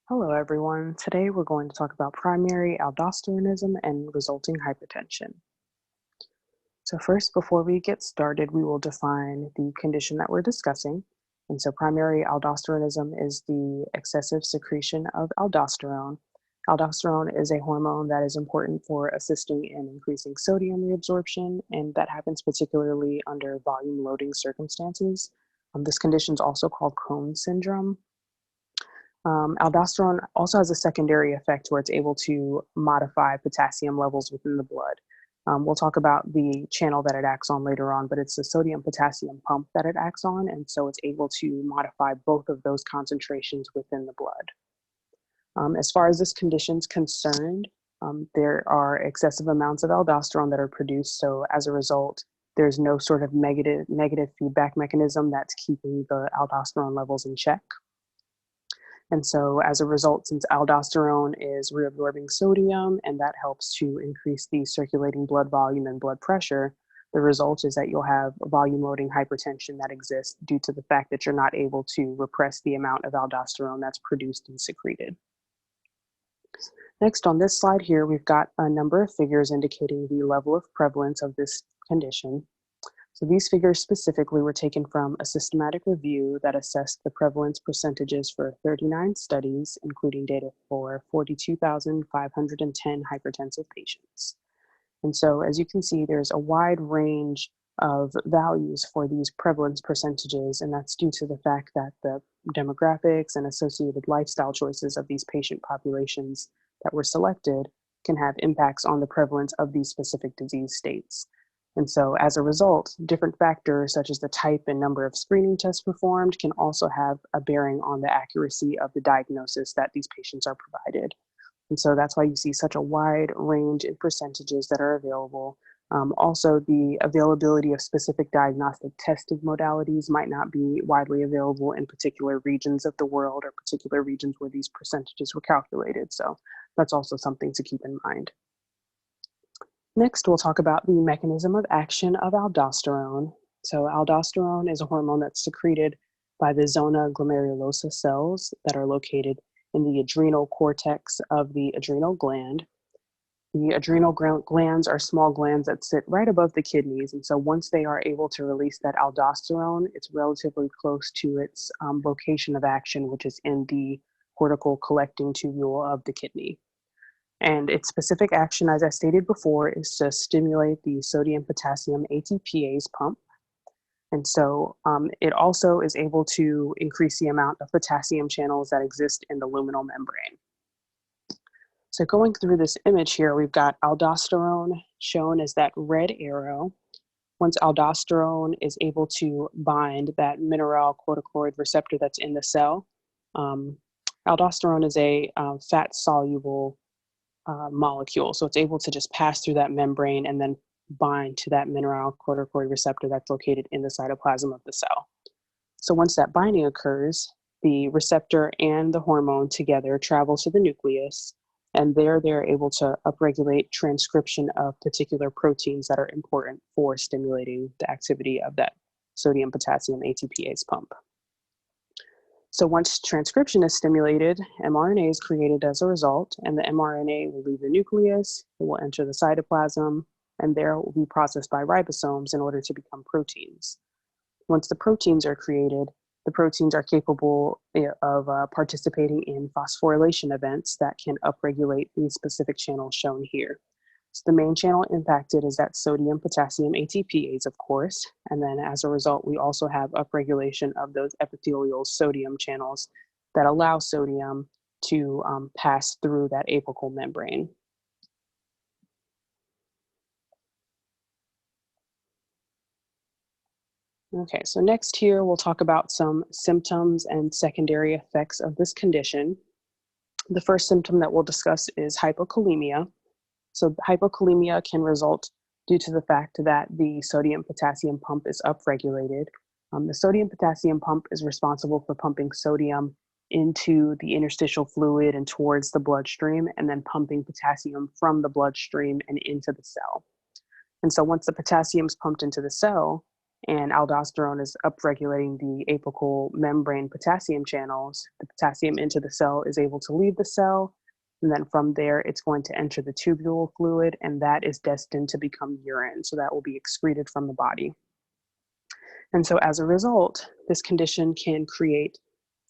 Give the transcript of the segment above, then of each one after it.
Hello, everyone. Today we're going to talk about primary aldosteronism and resulting hypertension. So, first, before we get started, we will define the condition that we're discussing. And so, primary aldosteronism is the excessive secretion of aldosterone. Aldosterone is a hormone that is important for assisting in increasing sodium reabsorption, and that happens particularly under volume loading circumstances. This condition is also called Crohn's syndrome. Aldosterone also has a secondary effect where it's able to modify potassium levels within the blood. We'll talk about the channel that it acts on later on, but it's the sodium potassium pump that it acts on, and so it's able to modify both of those concentrations within the blood. As far as this condition is concerned, there are excessive amounts of aldosterone that are produced, so as a result, there's no sort of negative feedback mechanism that's keeping the aldosterone levels in check. And so as a result, since aldosterone is reabsorbing sodium and that helps to increase the circulating blood volume and blood pressure, the result is that you'll have volume loading hypertension that exists due to the fact that you're not able to repress the amount of aldosterone that's produced and secreted. Next, on this slide here, we've got a number of figures indicating the level of prevalence of this condition. So these figures specifically were taken from a systematic review that assessed the prevalence percentages for 39 studies, including data for 42,510 hypertensive patients. And so as you can see, there's a wide range of values for these prevalence percentages, and that's due to the fact that the demographics and associated lifestyle choices of these patient populations that were selected can have impacts on the prevalence of these specific disease states. And so as a result, different factors such as the type and number of screening tests performed can also have a bearing on the accuracy of the diagnosis that these patients are provided. And so that's why you see such a wide range in percentages that are available. Also, the availability of specific diagnostic testing modalities might not be widely available in particular regions of the world or particular regions where these percentages were calculated. So that's also something to keep in mind. Next, we'll talk about the mechanism of action of aldosterone. So aldosterone is a hormone that's secreted by the zona glomerulosa cells that are located in the adrenal cortex of the adrenal gland. The adrenal glands are small glands that sit right above the kidneys, and so once they are able to release that aldosterone, it's relatively close to its location of action, which is in the cortical collecting tubule of the kidney. And its specific action, as I stated before, is to stimulate the sodium potassium ATPase pump. And so it also is able to increase the amount of potassium channels that exist in the luminal membrane. So going through this image here, we've got aldosterone shown as that red arrow. Once aldosterone is able to bind that mineralocorticoid receptor that's in the cell, aldosterone is a fat-soluble molecule. So it's able to just pass through that membrane and then bind to that mineralocorticoid receptor that's located in the cytoplasm of the cell. So once that binding occurs, the receptor and the hormone together travel to the nucleus, and there they're able to upregulate transcription of particular proteins that are important for stimulating the activity of that sodium potassium ATPase pump. So once transcription is stimulated, mRNA is created as a result, and the mRNA will leave the nucleus, it will enter the cytoplasm, and there it will be processed by ribosomes in order to become proteins. Once the proteins are created, the proteins are capable of participating in phosphorylation events that can upregulate these specific channels shown here. So the main channel impacted is that sodium potassium ATPase, of course, and then as a result, we also have upregulation of those epithelial sodium channels that allow sodium to pass through that apical membrane. Okay, so next here we'll talk about some symptoms and secondary effects of this condition. The first symptom that we'll discuss is hypokalemia. So hypokalemia can result due to the fact that the sodium potassium pump is upregulated. The sodium potassium pump is responsible for pumping sodium into the interstitial fluid and towards the bloodstream, and then pumping potassium from the bloodstream and into the cell. And so once the potassium is pumped into the cell, and aldosterone is upregulating the apical membrane potassium channels. The potassium into the cell is able to leave the cell, and then from there, it's going to enter the tubule fluid, and that is destined to become urine. So that will be excreted from the body. And so as a result, this condition can create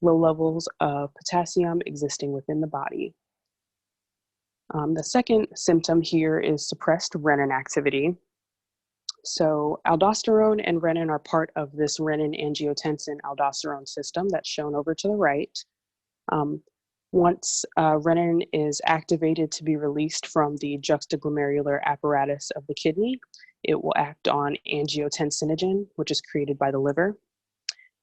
low levels of potassium existing within the body. The second symptom here is suppressed renin activity. So aldosterone and renin are part of this renin-angiotensin-aldosterone system that's shown over to the right. Once renin is activated to be released from the juxtaglomerular apparatus of the kidney, it will act on angiotensinogen, which is created by the liver.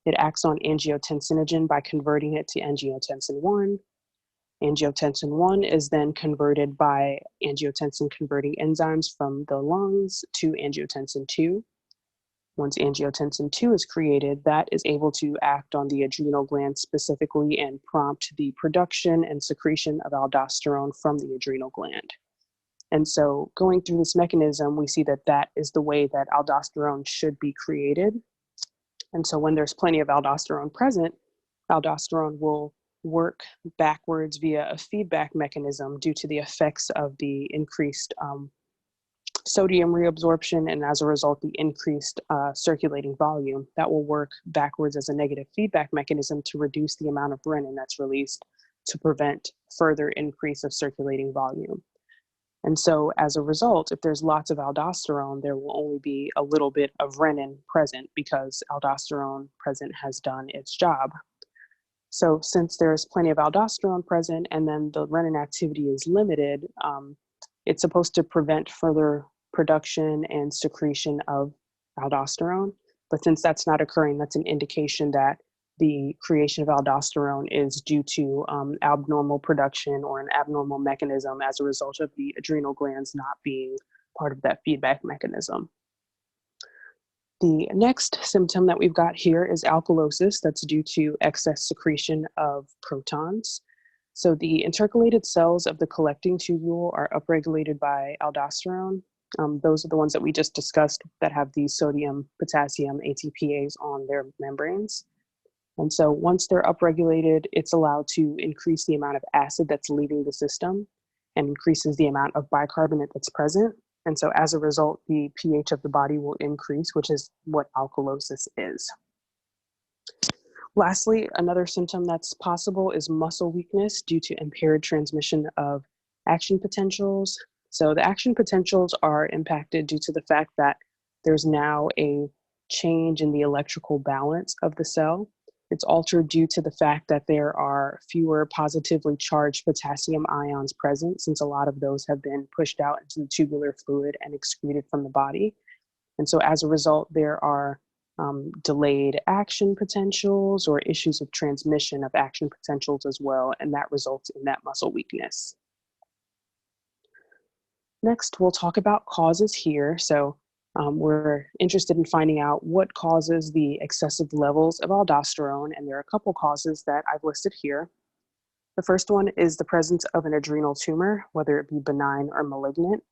It acts on angiotensinogen by converting it to angiotensin 1. Angiotensin 1 is then converted by angiotensin converting enzymes from the lungs to angiotensin 2. Once angiotensin 2 is created, that is able to act on the adrenal gland specifically and prompt the production and secretion of aldosterone from the adrenal gland. And so going through this mechanism, we see that that is the way that aldosterone should be created. And so when there's plenty of aldosterone present, aldosterone will work backwards via a feedback mechanism due to the effects of the increased sodium reabsorption, and as a result, the increased circulating volume. That will work backwards as a negative feedback mechanism to reduce the amount of renin that's released to prevent further increase of circulating volume. And so as a result, if there's lots of aldosterone, there will only be a little bit of renin present because aldosterone present has done its job. So since there's plenty of aldosterone present and then the renin activity is limited, it's supposed to prevent further production and secretion of aldosterone. But since that's not occurring, that's an indication that the creation of aldosterone is due to abnormal production or an abnormal mechanism as a result of the adrenal glands not being part of that feedback mechanism. The next symptom that we've got here is alkalosis. That's due to excess secretion of protons. So the intercalated cells of the collecting tubule are upregulated by aldosterone. Those are the ones that we just discussed that have the sodium, potassium, ATPase on their membranes. And so once they're upregulated, it's allowed to increase the amount of acid that's leaving the system and increases the amount of bicarbonate that's present. And so as a result, the pH of the body will increase, which is what alkalosis is. Lastly, another symptom that's possible is muscle weakness due to impaired transmission of action potentials. So the action potentials are impacted due to the fact that there's now a change in the electrical balance of the cell. It's altered due to the fact that there are fewer positively charged potassium ions present, since a lot of those have been pushed out into the tubular fluid and excreted from the body. And so as a result, there are delayed action potentials or issues of transmission of action potentials as well, and that results in that muscle weakness. Next, we'll talk about causes here. So we're interested in finding out what causes the excessive levels of aldosterone, and there are a couple causes that I've listed here. The first one is the presence of an adrenal tumor, whether it be benign or malignant.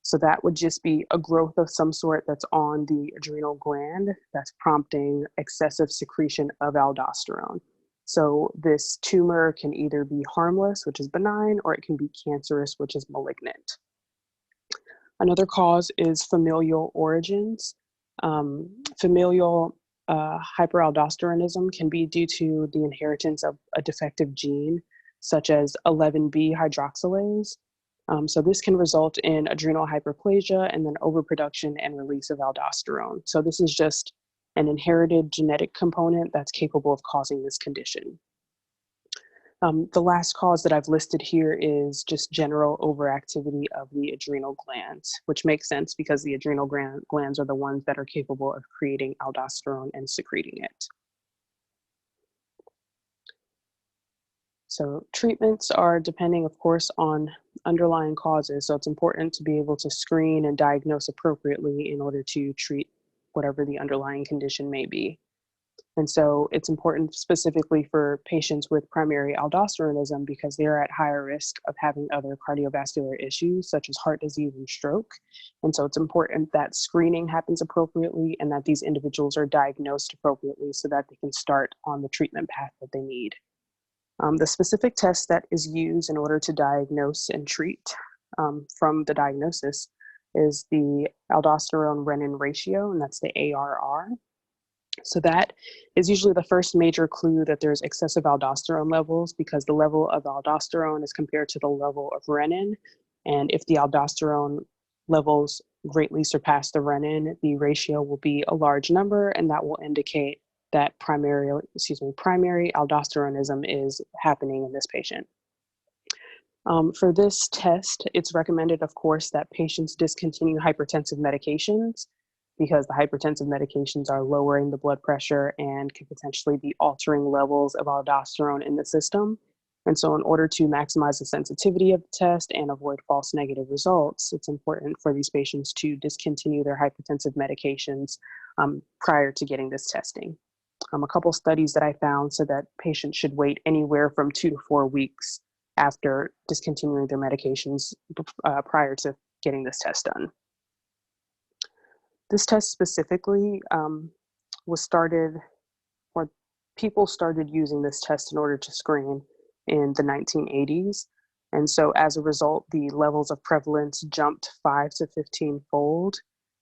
So that would just be a growth of some sort that's on the adrenal gland that's prompting excessive secretion of aldosterone. So this tumor can either be harmless, which is benign, or it can be cancerous, which is malignant. Another cause is familial origins. Familial hyperaldosteronism can be due to the inheritance of a defective gene, such as 11B hydroxylase. So this can result in adrenal hyperplasia and then overproduction and release of aldosterone. So this is just an inherited genetic component that's capable of causing this condition. The last cause that I've listed here is just general overactivity of the adrenal glands, which makes sense because the adrenal glands are the ones that are capable of creating aldosterone and secreting it. So treatments are depending, of course, on underlying causes. So it's important to be able to screen and diagnose appropriately in order to treat whatever the underlying condition may be. And so it's important specifically for patients with primary aldosteronism because they're at higher risk of having other cardiovascular issues such as heart disease and stroke. And so it's important that screening happens appropriately and that these individuals are diagnosed appropriately so that they can start on the treatment path that they need. The specific test that is used in order to diagnose and treat from the diagnosis is the aldosterone-renin ratio, and that's the ARR. So that is usually the first major clue that there's excessive aldosterone levels because the level of aldosterone is compared to the level of renin. And if the aldosterone levels greatly surpass the renin, the ratio will be a large number, and that will indicate that primary aldosteronism is happening in this patient. For this test, it's recommended, of course, that patients discontinue hypertensive medications because the hypertensive medications are lowering the blood pressure and could potentially be altering levels of aldosterone in the system. And so in order to maximize the sensitivity of the test and avoid false negative results, it's important for these patients to discontinue their hypertensive medications prior to getting this testing. A couple studies that I found said that patients should wait anywhere from 2 to 4 weeks after discontinuing their medications prior to getting this test done. This test specifically was started, or people started using this test in order to screen in the 1980s. And so as a result, the levels of prevalence jumped 5 to 15-fold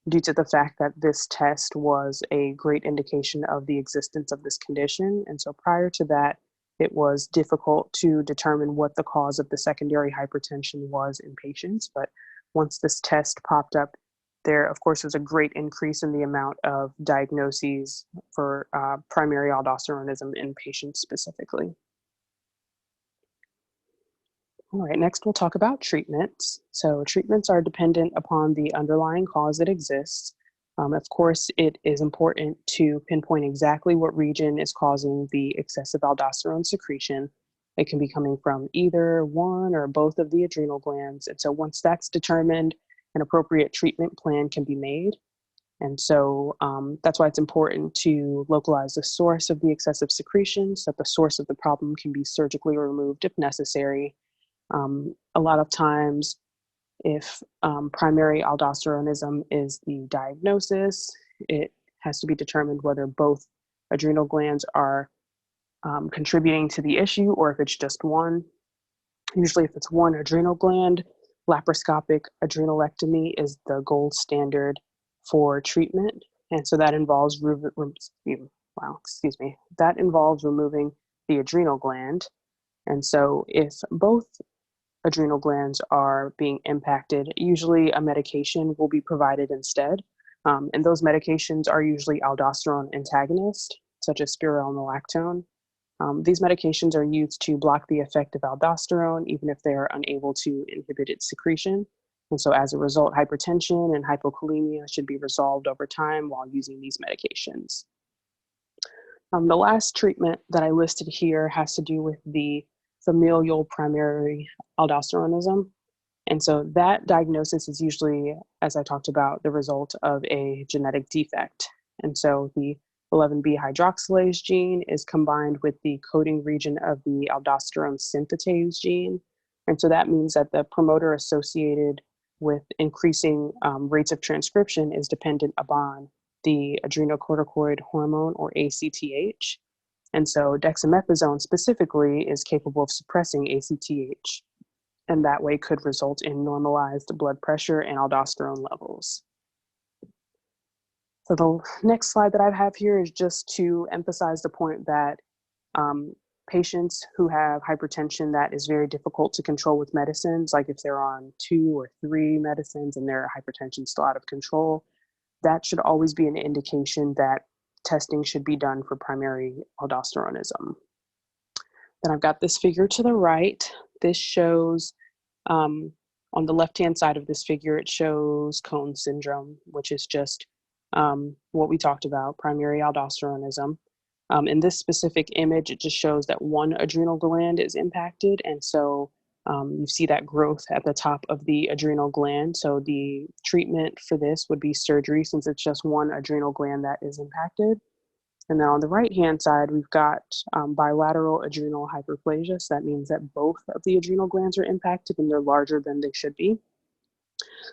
due to the fact that this test was a great indication of the existence of this condition. And so prior to that, it was difficult to determine what the cause of the secondary hypertension was in patients. But once this test popped up, there, of course, was a great increase in the amount of diagnoses for primary aldosteronism in patients specifically. All right, next we'll talk about treatments. So treatments are dependent upon the underlying cause that exists. Of course, it is important to pinpoint exactly what region is causing the excessive aldosterone secretion. It can be coming from either one or both of the adrenal glands. And so once that's determined, an appropriate treatment plan can be made. And so that's why it's important to localize the source of the excessive secretion so that the source of the problem can be surgically removed if necessary. A lot of times, if primary aldosteronism is the diagnosis, it has to be determined whether both adrenal glands are contributing to the issue or if it's just one. Usually if it's one adrenal gland, laparoscopic adrenalectomy is the gold standard for treatment. And so that involves that involves removing the adrenal gland. And so if both adrenal glands are being impacted, usually a medication will be provided instead. And those medications are usually aldosterone antagonists, such as spironolactone. These medications are used to block the effect of aldosterone, even if they are unable to inhibit its secretion. And so as a result, hypertension and hypokalemia should be resolved over time while using these medications. The last treatment that I listed here has to do with the familial primary aldosteronism. And so that diagnosis is usually, as I talked about, the result of a genetic defect. And so the 11B hydroxylase gene is combined with the coding region of the aldosterone synthetase gene. And so that means that the promoter associated with increasing rates of transcription is dependent upon the adrenocorticoid hormone, or ACTH. And so dexamethasone specifically is capable of suppressing ACTH, and that way could result in normalized blood pressure and aldosterone levels. So the next slide that I have here is just to emphasize the point that patients who have hypertension that is very difficult to control with medicines, like if they're on 2 or 3 medicines and their hypertension is still out of control, that should always be an indication that testing should be done for primary aldosteronism. Then I've got this figure to the right. This shows, on the left-hand side of this figure, it shows Cone syndrome, which is just what we talked about, primary aldosteronism. In this specific image, it just shows that one adrenal gland is impacted. And so you see that growth at the top of the adrenal gland. So the treatment for this would be surgery since it's just one adrenal gland that is impacted. And then on the right-hand side, we've got bilateral adrenal hyperplasia. So that means that both of the adrenal glands are impacted and they're larger than they should be.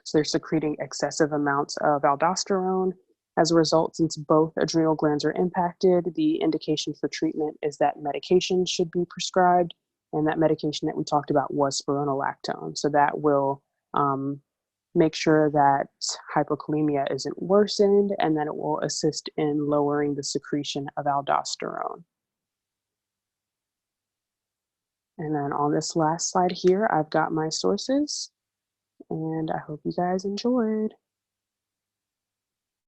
So they're secreting excessive amounts of aldosterone. As a result, since both adrenal glands are impacted, the indication for treatment is that medication should be prescribed. And that medication that we talked about was spironolactone. So that will make sure that hypokalemia isn't worsened, and that it will assist in lowering the secretion of aldosterone. And then on this last slide here, I've got my sources, and I hope you guys enjoyed.